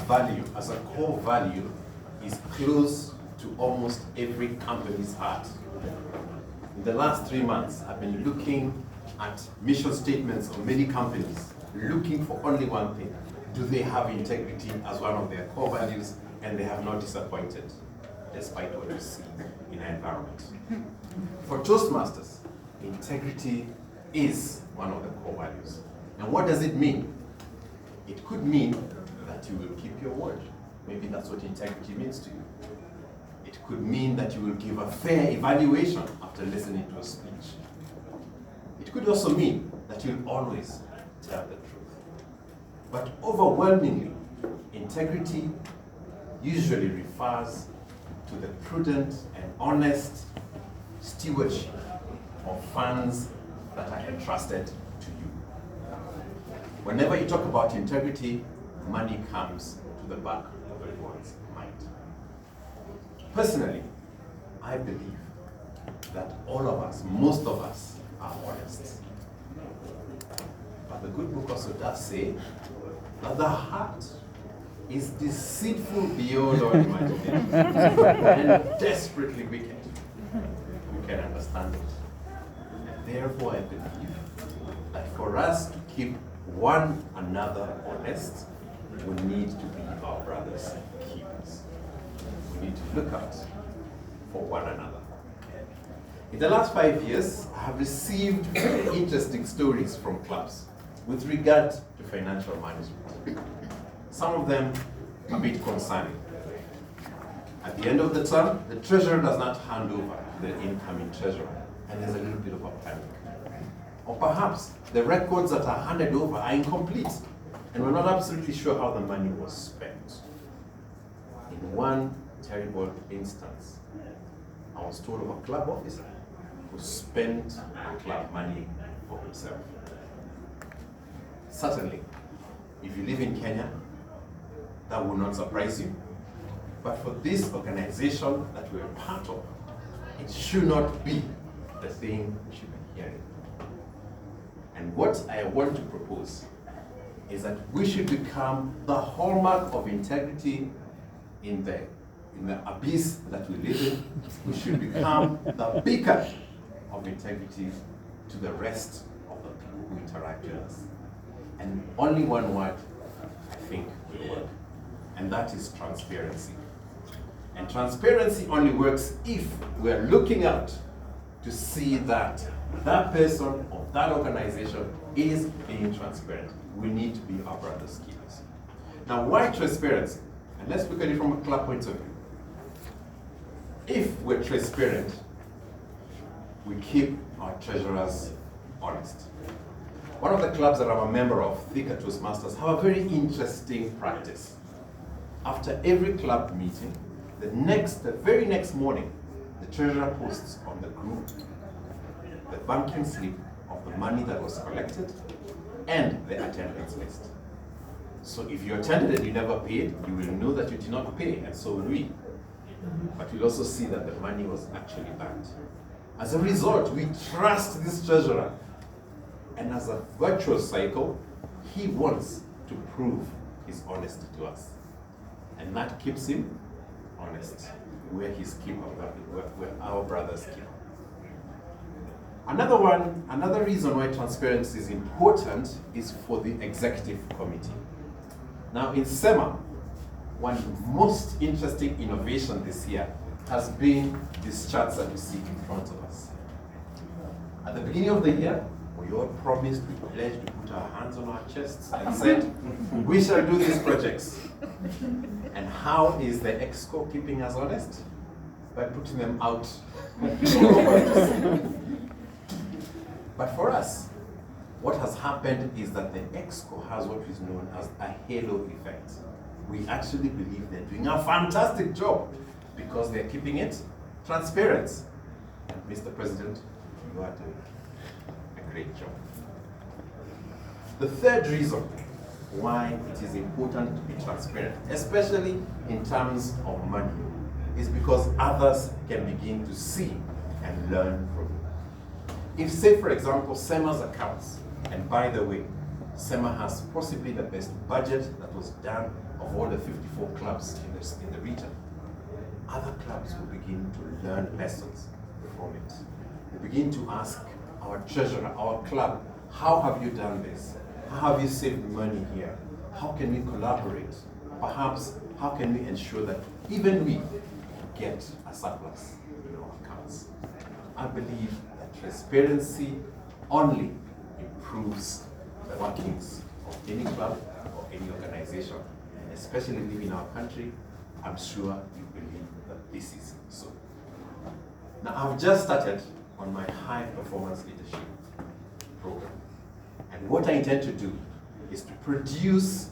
value, as a core value, is close to almost every company's heart. In the last 3 months, I've been looking at mission statements of many companies, looking for only one thing. Do they have integrity as one of their core values? And they have not disappointed, despite what we see in our environment. For Toastmasters, integrity is one of the core values. And what does it mean? It could mean that you will keep your word. Maybe that's what integrity means to you. It could mean that you will give a fair evaluation after listening to a speech. It could also mean that you'll always tell the truth. But overwhelmingly, integrity usually refers to the prudent and honest stewardship of funds that are entrusted to you. Whenever you talk about integrity, money comes to the back of everyone's mind. Personally, I believe that all of us, most of us, are honest. But the good book also does say that the heart is deceitful beyond all imagination and desperately wicked. You can understand it. And therefore, I believe that for us to keep one another honest, we need to be our brothers' keepers. We need to look out for one another. In the last 5 years, I have received very interesting stories from clubs with regard to financial management. Some of them a bit concerning. At the end of the term, the treasurer does not hand over to the incoming treasurer, and there's a little bit of a panic. Or perhaps the records that are handed over are incomplete, and we're not absolutely sure how the money was spent. In one terrible instance, I was told of a club officer who spent club money for himself. Certainly, if you live in Kenya, that will not surprise you. But for this organization that we're part of, it should not be the thing we should be hearing. And what I want to propose is that we should become the hallmark of integrity in the abyss that we live in. We should become the beacon of integrity to the rest of the people who interact with us. And only one word, I think, will work. And that is transparency. And transparency only works if we're looking out to see that that person or that organization is being transparent. We need to be our brother's keepers. Now, why transparency? And let's look at it from a club point of view. If we're transparent, we keep our treasurers honest. One of the clubs that I'm a member of, Thika Toastmasters, have a very interesting practice. After every club meeting, the very next morning, the treasurer posts on the group the banking slip of the money that was collected and the attendance list. So if you attended and you never paid, you will know that you did not pay, and so will we. But you'll also see that the money was actually banked. As a result, we trust this treasurer. And as a virtuous cycle, he wants to prove his honesty to us. And that keeps him honest. We're his keeper, we're our brother's keeper. Another reason why transparency is important is for the executive committee. Now in SEMA, one most interesting innovation this year has been these charts that we see in front of us. At the beginning of the year, we all promised, we pledged to put our hands on our chests and said, we shall do these projects. And how is the EXCO keeping us honest? By putting them out. But for us, what has happened is that the EXCO has what is known as a halo effect. We actually believe they're doing a fantastic job because they're keeping it transparent. And Mr. President, you are doing a great job. The third reason why it is important to be transparent, especially in terms of money, is because others can begin to see and learn from you. If, say, for example, SEMA's accounts, and by the way, SEMA has possibly the best budget that was done of of all the 54 clubs in the region, other clubs will begin to learn lessons from it. They begin to ask our treasurer, our club, how have you done this? How have you saved money here? How can we collaborate? Perhaps, how can we ensure that even we get a surplus in our accounts? I believe that transparency only improves the workings of any club or any organization, and especially within our country. I'm sure you believe that this is so. Now, I've just started on my high performance leadership program, and what I intend to do is to produce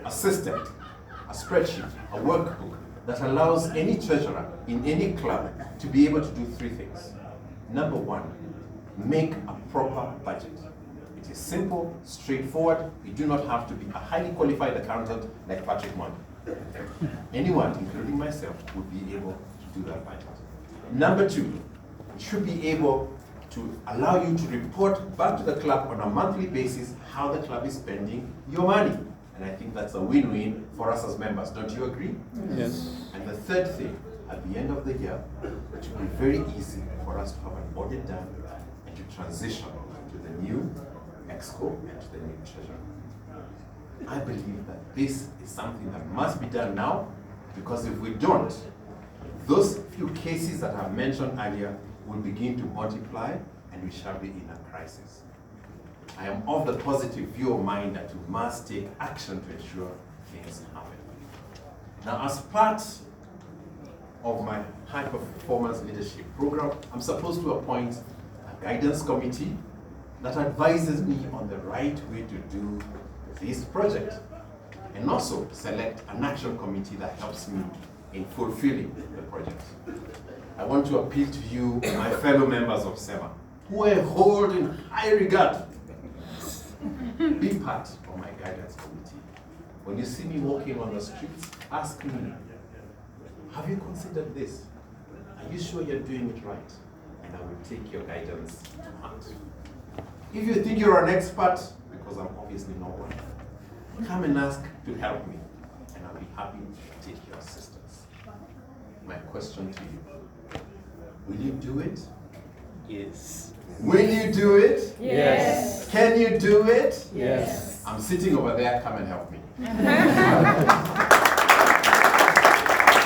a system, a spreadsheet, a workbook that allows any treasurer in any club to be able to do three things. Number one, make a proper budget. It is simple, straightforward. You do not have to be a highly qualified accountant like Patrick Monk. Anyone, including myself, would be able to do that budget. Number two, it should be able to allow you to report back to the club on a monthly basis how the club is spending your money. And I think that's a win-win for us as members. Don't you agree? Yes. And the third thing, at the end of the year, it will be very easy for us to have an audit done and to transition to the new EXCO and to the new treasurer. I believe that this is something that must be done now, because if we don't, those few cases that I've mentioned earlier will begin to multiply and we shall be in a crisis. I am of the positive view of mine that we must take action to ensure things happen. Now, as part of my high performance leadership program, I'm supposed to appoint a guidance committee that advises me on the right way to do this project, and also select an action committee that helps me in fulfilling the project. I want to appeal to you, my fellow members of SEMA, who I hold in high regard. Be part of my guidance committee. When you see me walking on the streets, ask me, have you considered this? Are you sure you're doing it right? And I will take your guidance to heart. If you think you're an expert, because I'm obviously not one, come and ask to help me, and I'll be happy to take your assistance. My question to you, will you do it? Yes. Will you do it? Yes. Can you do it? Yes. I'm sitting over there, come and help me.